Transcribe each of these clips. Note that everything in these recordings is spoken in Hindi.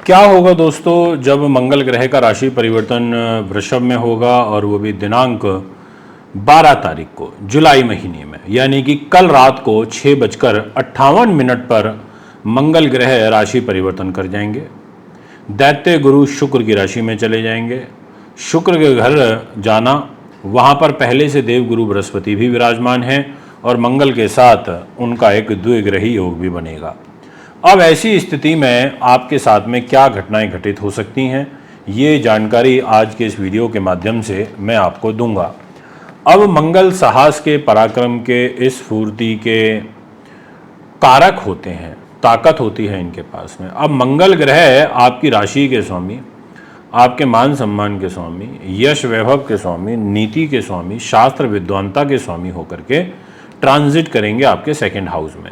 क्या होगा दोस्तों जब मंगल ग्रह का राशि परिवर्तन वृषभ में होगा और वो भी दिनांक 12 तारीख को जुलाई महीने में, यानी कि कल रात को 6:58 पर मंगल ग्रह राशि परिवर्तन कर जाएंगे। दैत्य गुरु शुक्र की राशि में चले जाएंगे। शुक्र के घर जाना, वहाँ पर पहले से देव गुरु बृहस्पति भी विराजमान हैं और मंगल के साथ उनका एक द्विग्रही योग भी बनेगा। अब ऐसी स्थिति में आपके साथ में क्या घटनाएं घटित हो सकती हैं, ये जानकारी आज के इस वीडियो के माध्यम से मैं आपको दूंगा। अब मंगल साहस के, पराक्रम के, स्फूर्ति के कारक होते हैं, ताकत होती है इनके पास में। अब मंगल ग्रह आपकी राशि के स्वामी, आपके मान सम्मान के स्वामी, यश वैभव के स्वामी, नीति के स्वामी, शास्त्र विद्वानता के स्वामी होकर के ट्रांजिट करेंगे आपके सेकंड हाउस में।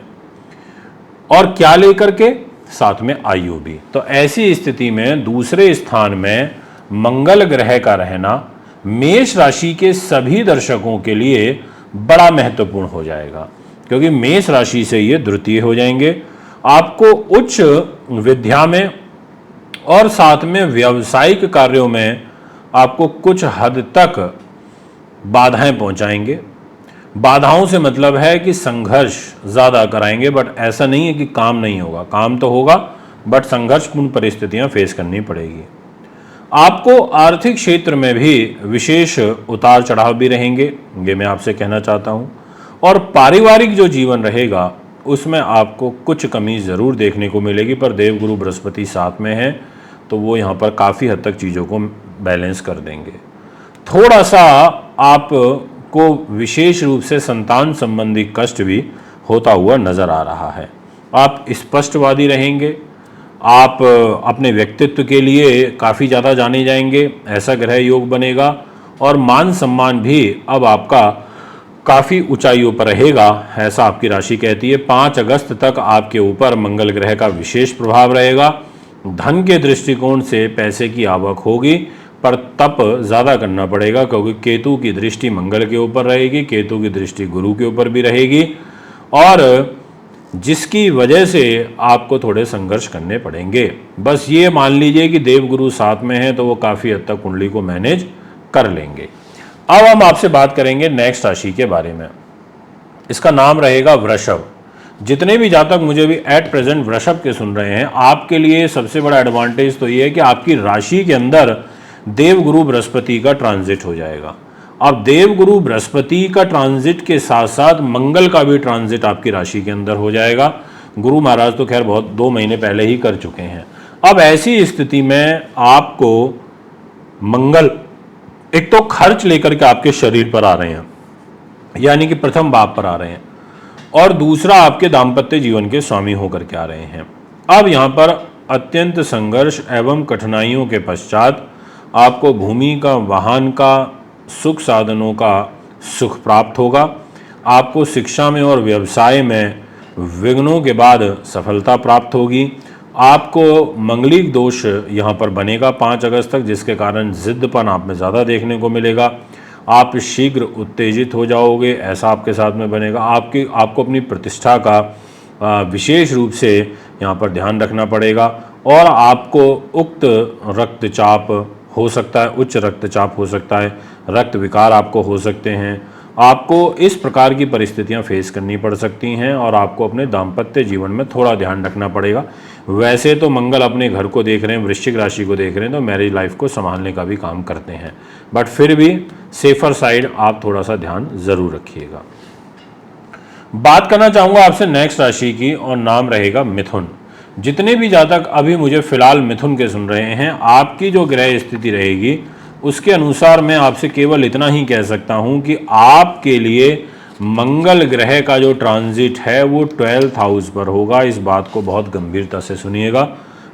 और क्या लेकर के? साथ में आयु भी। तो ऐसी स्थिति में दूसरे स्थान में मंगल ग्रह का रहना मेष राशि के सभी दर्शकों के लिए बड़ा महत्वपूर्ण हो जाएगा, क्योंकि मेष राशि से ये द्वितीय हो जाएंगे। आपको उच्च विद्या में और साथ में व्यावसायिक कार्यों में आपको कुछ हद तक बाधाएं पहुंचाएंगे। बाधाओं से मतलब है कि संघर्ष ज़्यादा कराएंगे, बट ऐसा नहीं है कि काम नहीं होगा, काम तो होगा, बट संघर्षपूर्ण परिस्थितियां फेस करनी पड़ेगी। आपको आर्थिक क्षेत्र में भी विशेष उतार चढ़ाव भी रहेंगे, ये मैं आपसे कहना चाहता हूं। और पारिवारिक जो जीवन रहेगा उसमें आपको कुछ कमी ज़रूर देखने को मिलेगी, पर देवगुरु बृहस्पति साथ में है तो वो यहाँ पर काफ़ी हद तक चीज़ों को बैलेंस कर देंगे। थोड़ा सा आप को विशेष रूप से संतान संबंधी कष्ट भी होता हुआ नजर आ रहा है। आप स्पष्टवादी रहेंगे, आप अपने व्यक्तित्व के लिए काफ़ी ज़्यादा जाने जाएंगे, ऐसा ग्रह योग बनेगा। और मान सम्मान भी अब आपका काफ़ी ऊंचाइयों पर रहेगा, ऐसा आपकी राशि कहती है। 5 अगस्त तक आपके ऊपर मंगल ग्रह का विशेष प्रभाव रहेगा। धन के दृष्टिकोण से पैसे की आवक होगी, पर तप ज़्यादा करना पड़ेगा, क्योंकि केतु की दृष्टि मंगल के ऊपर रहेगी, केतु की दृष्टि गुरु के ऊपर भी रहेगी, और जिसकी वजह से आपको थोड़े संघर्ष करने पड़ेंगे। बस ये मान लीजिए कि देवगुरु साथ में है तो वो काफ़ी हद तक कुंडली को मैनेज कर लेंगे। अब हम आपसे बात करेंगे नेक्स्ट राशि के बारे में। इसका नाम रहेगा वृषभ। जितने भी जातक मुझे भी एट प्रेजेंट वृषभ के सुन रहे हैं, आपके लिए सबसे बड़ा एडवांटेज तो ये है कि आपकी राशि के अंदर देवगुरु बृहस्पति का ट्रांजिट हो जाएगा। अब देवगुरु बृहस्पति का ट्रांजिट के साथ साथ मंगल का भी ट्रांजिट आपकी राशि के अंदर हो जाएगा। गुरु महाराज तो खैर बहुत 2 महीने पहले ही कर चुके हैं। अब ऐसी स्थिति में आपको मंगल एक तो खर्च लेकर के आपके शरीर पर आ रहे हैं, यानी कि प्रथम भाव पर आ रहे हैं, और दूसरा आपके दाम्पत्य जीवन के स्वामी होकर के आ रहे हैं। अब यहाँ पर अत्यंत संघर्ष एवं कठिनाइयों के पश्चात आपको भूमि का, वाहन का, सुख साधनों का सुख प्राप्त होगा। आपको शिक्षा में और व्यवसाय में विघ्नों के बाद सफलता प्राप्त होगी। आपको मंगलिक दोष यहाँ पर बनेगा 5 अगस्त तक, जिसके कारण जिद्दपन आप में ज़्यादा देखने को मिलेगा। आप शीघ्र उत्तेजित हो जाओगे, ऐसा आपके साथ में बनेगा। आपको अपनी प्रतिष्ठा का विशेष रूप से यहाँ पर ध्यान रखना पड़ेगा। और आपको उक्त रक्तचाप हो सकता है, उच्च रक्तचाप हो सकता है, रक्त विकार आपको हो सकते हैं। आपको इस प्रकार की परिस्थितियां फेस करनी पड़ सकती हैं और आपको अपने दाम्पत्य जीवन में थोड़ा ध्यान रखना पड़ेगा। वैसे तो मंगल अपने घर को देख रहे हैं, वृश्चिक राशि को देख रहे हैं, तो मैरिज लाइफ को संभालने का भी काम करते हैं, बट फिर भी सेफर साइड आप थोड़ा सा ध्यान जरूर रखिएगा। बात करना चाहूँगा आपसे नेक्स्ट राशि की, और नाम रहेगा मिथुन। जितने भी जातक अभी मुझे फिलहाल मिथुन के सुन रहे हैं, आपकी जो ग्रह स्थिति रहेगी उसके अनुसार मैं आपसे केवल इतना ही कह सकता हूं कि आपके लिए मंगल ग्रह का जो ट्रांजिट है वो 12th हाउस पर होगा। इस बात को बहुत गंभीरता से सुनिएगा,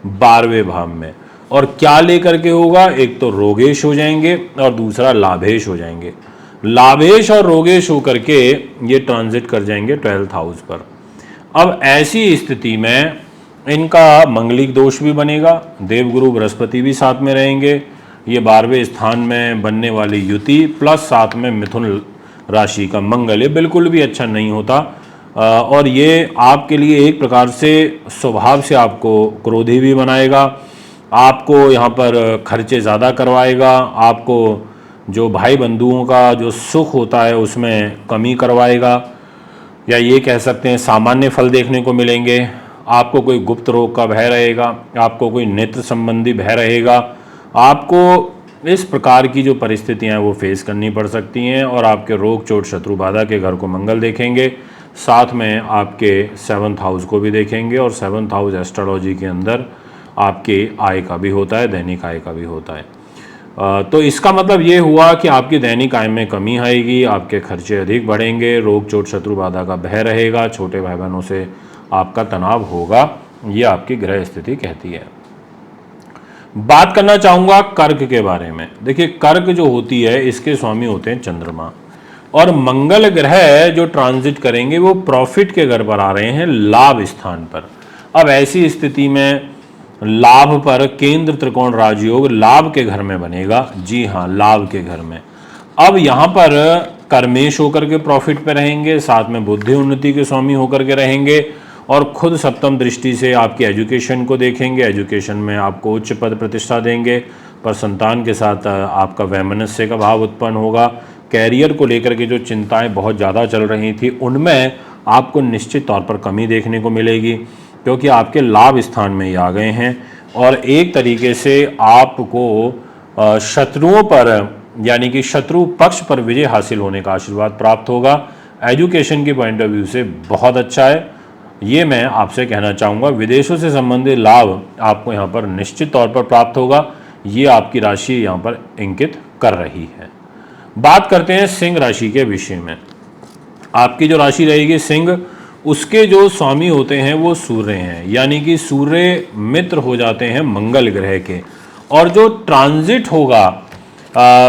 12वें भाव में। और क्या लेकर के होगा? एक तो रोगेश हो जाएंगे और दूसरा लाभेश हो जाएंगे। लाभेश और रोगेश होकर के ये ट्रांजिट कर जाएंगे 12th हाउस पर। अब ऐसी स्थिति में इनका मंगलिक दोष भी बनेगा, देवगुरु बृहस्पति भी साथ में रहेंगे। ये 12वें स्थान में बनने वाली युति प्लस साथ में मिथुन राशि का मंगल, ये बिल्कुल भी अच्छा नहीं होता। और ये आपके लिए एक प्रकार से स्वभाव से आपको क्रोधी भी बनाएगा आपको यहाँ पर खर्चे ज़्यादा करवाएगा, आपको जो भाई बंधुओं का जो सुख होता है उसमें कमी करवाएगा, या ये कह सकते हैं सामान्य फल देखने को मिलेंगे। आपको कोई गुप्त रोग का भय रहेगा, आपको कोई नेत्र संबंधी भय रहेगा, आपको इस प्रकार की जो परिस्थितियां हैं वो फेस करनी पड़ सकती हैं। और आपके रोग चोट शत्रु बाधा के घर को मंगल देखेंगे, साथ में आपके 7th हाउस को भी देखेंगे। और 7th हाउस एस्ट्रोलॉजी के अंदर आपके आय का भी होता है, दैनिक आय का भी होता है। तो इसका मतलब ये हुआ कि आपकी दैनिक आय में कमी आएगी, आपके खर्चे अधिक बढ़ेंगे, रोग चोट शत्रु बाधा का भय रहेगा, छोटे भाई बहनों से आपका तनाव होगा, ये आपकी ग्रह स्थिति कहती है। बात करना चाहूँगा कर्क के बारे में। देखिए कर्क जो होती है इसके स्वामी होते हैं चंद्रमा, और मंगल ग्रह जो ट्रांजिट करेंगे वो प्रॉफिट के घर पर आ रहे हैं, लाभ स्थान पर। अब ऐसी स्थिति में लाभ पर केंद्र त्रिकोण राजयोग लाभ के घर में बनेगा। जी हाँ, लाभ के घर में। अब यहाँ पर कर्मेश होकर के प्रॉफिट पे रहेंगे, साथ में बुद्धि उन्नति के स्वामी होकर के रहेंगे, और खुद सप्तम दृष्टि से आपकी एजुकेशन को देखेंगे। एजुकेशन में आपको उच्च पद प्रतिष्ठा देंगे, पर संतान के साथ आपका वैमनस्य का भाव उत्पन्न होगा। कैरियर को लेकर के जो चिंताएं बहुत ज़्यादा चल रही थी उनमें आपको निश्चित तौर पर कमी देखने को मिलेगी, क्योंकि आपके लाभ स्थान में ही आ गए हैं। और एक तरीके से आपको शत्रुओं पर, यानी कि शत्रु पक्ष पर विजय हासिल होने का आशीर्वाद प्राप्त होगा। एजुकेशन की पॉइंट ऑफ व्यू से बहुत अच्छा है, ये मैं आपसे कहना चाहूँगा। विदेशों से संबंधित लाभ आपको यहाँ पर निश्चित तौर पर प्राप्त होगा, ये आपकी राशि यहाँ पर इंगित कर रही है। बात करते हैं सिंह राशि के विषय में। आपकी जो राशि रहेगी सिंह, उसके जो स्वामी होते हैं वो सूर्य हैं, यानी कि सूर्य मित्र हो जाते हैं मंगल ग्रह के। और जो ट्रांजिट होगा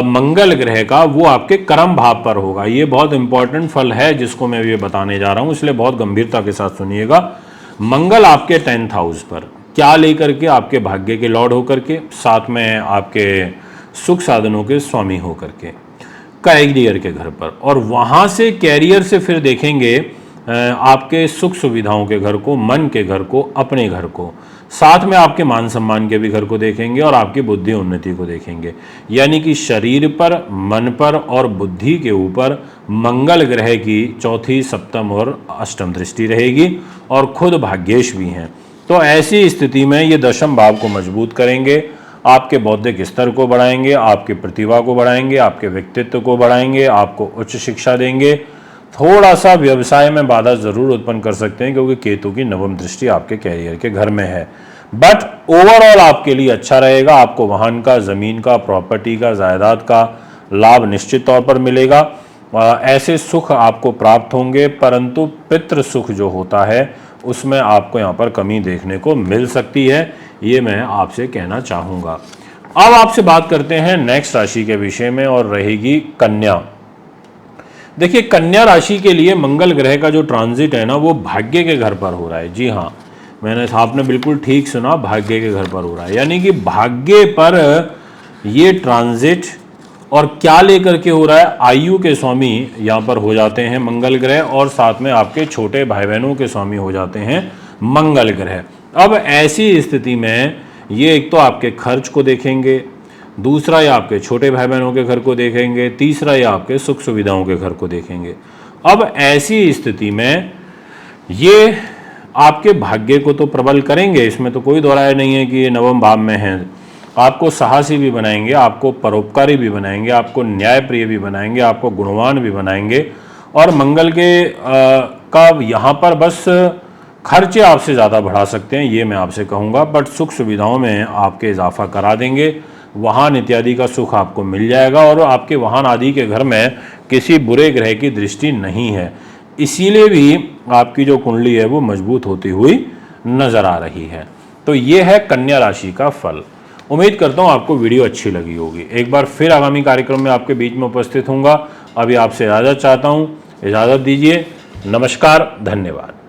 मंगल ग्रह का वो आपके कर्म भाव पर होगा। ये बहुत इंपॉर्टेंट फल है जिसको मैं ये बताने जा रहा हूँ, इसलिए बहुत गंभीरता के साथ सुनिएगा। मंगल आपके 10th हाउस पर क्या लेकर के, आपके भाग्य के लॉर्ड होकर के, साथ में आपके सुख साधनों के स्वामी होकर के, कैरियर के घर पर, और वहाँ से कैरियर से फिर देखेंगे आपके सुख सुविधाओं के घर को, मन के घर को, अपने घर को, साथ में आपके मान सम्मान के भी घर को देखेंगे, और आपकी बुद्धि उन्नति को देखेंगे। यानी कि शरीर पर, मन पर और बुद्धि के ऊपर मंगल ग्रह की 4th, 7th और 8th दृष्टि रहेगी, और खुद भाग्येश भी हैं। तो ऐसी स्थिति में ये 10th भाव को मजबूत करेंगे, आपके बौद्धिक स्तर को बढ़ाएंगे, आपकी प्रतिभा को बढ़ाएंगे, आपके व्यक्तित्व को बढ़ाएंगे, आपको उच्च शिक्षा देंगे। थोड़ा सा व्यवसाय में बाधा जरूर उत्पन्न कर सकते हैं, क्योंकि केतु की 9th दृष्टि आपके कैरियर के घर में है। बट ओवरऑल आपके लिए अच्छा रहेगा। आपको वाहन का, जमीन का, प्रॉपर्टी का, जायदाद का लाभ निश्चित तौर पर मिलेगा। ऐसे सुख आपको प्राप्त होंगे, परंतु पितृ सुख जो होता है उसमें आपको यहाँ पर कमी देखने को मिल सकती है, ये मैं आपसे कहना चाहूँगा। अब आपसे बात करते हैं नेक्स्ट राशि के विषय में, और रहेगी कन्या। देखिए कन्या राशि के लिए मंगल ग्रह का जो ट्रांजिट है ना वो भाग्य के घर पर हो रहा है। जी हाँ, आपने बिल्कुल ठीक सुना, भाग्य के घर पर हो रहा है। यानी कि भाग्य पर ये ट्रांजिट, और क्या लेकर के हो रहा है, आयु के स्वामी यहाँ पर हो जाते हैं मंगल ग्रह, और साथ में आपके छोटे भाई बहनों के स्वामी हो जाते हैं मंगल ग्रह। अब ऐसी स्थिति में ये एक तो आपके खर्च को देखेंगे, दूसरा ये आपके छोटे भाई बहनों के घर को देखेंगे, तीसरा ये आपके सुख सुविधाओं के घर को देखेंगे। अब ऐसी स्थिति में ये आपके भाग्य को तो प्रबल करेंगे, इसमें तो कोई दो राय नहीं है कि ये 9वें भाव में हैं। आपको साहसी भी बनाएंगे, आपको परोपकारी भी बनाएंगे, आपको न्यायप्रिय भी बनाएंगे, आपको गुणवान भी बनाएंगे। और मंगल के का यहाँ पर बस खर्चे आपसे ज़्यादा बढ़ा सकते हैं, ये मैं आपसे कहूँगा। बट सुख सुविधाओं में आपके इजाफा करा देंगे, वाहन इत्यादि का सुख आपको मिल जाएगा, और आपके वाहन आदि के घर में किसी बुरे ग्रह की दृष्टि नहीं है, इसीलिए भी आपकी जो कुंडली है वो मजबूत होती हुई नजर आ रही है। तो ये है कन्या राशि का फल। उम्मीद करता हूँ आपको वीडियो अच्छी लगी होगी। एक बार फिर आगामी कार्यक्रम में आपके बीच में उपस्थित होऊंगा। अभी आपसे इजाज़त चाहता हूँ, इजाज़त दीजिए। नमस्कार, धन्यवाद।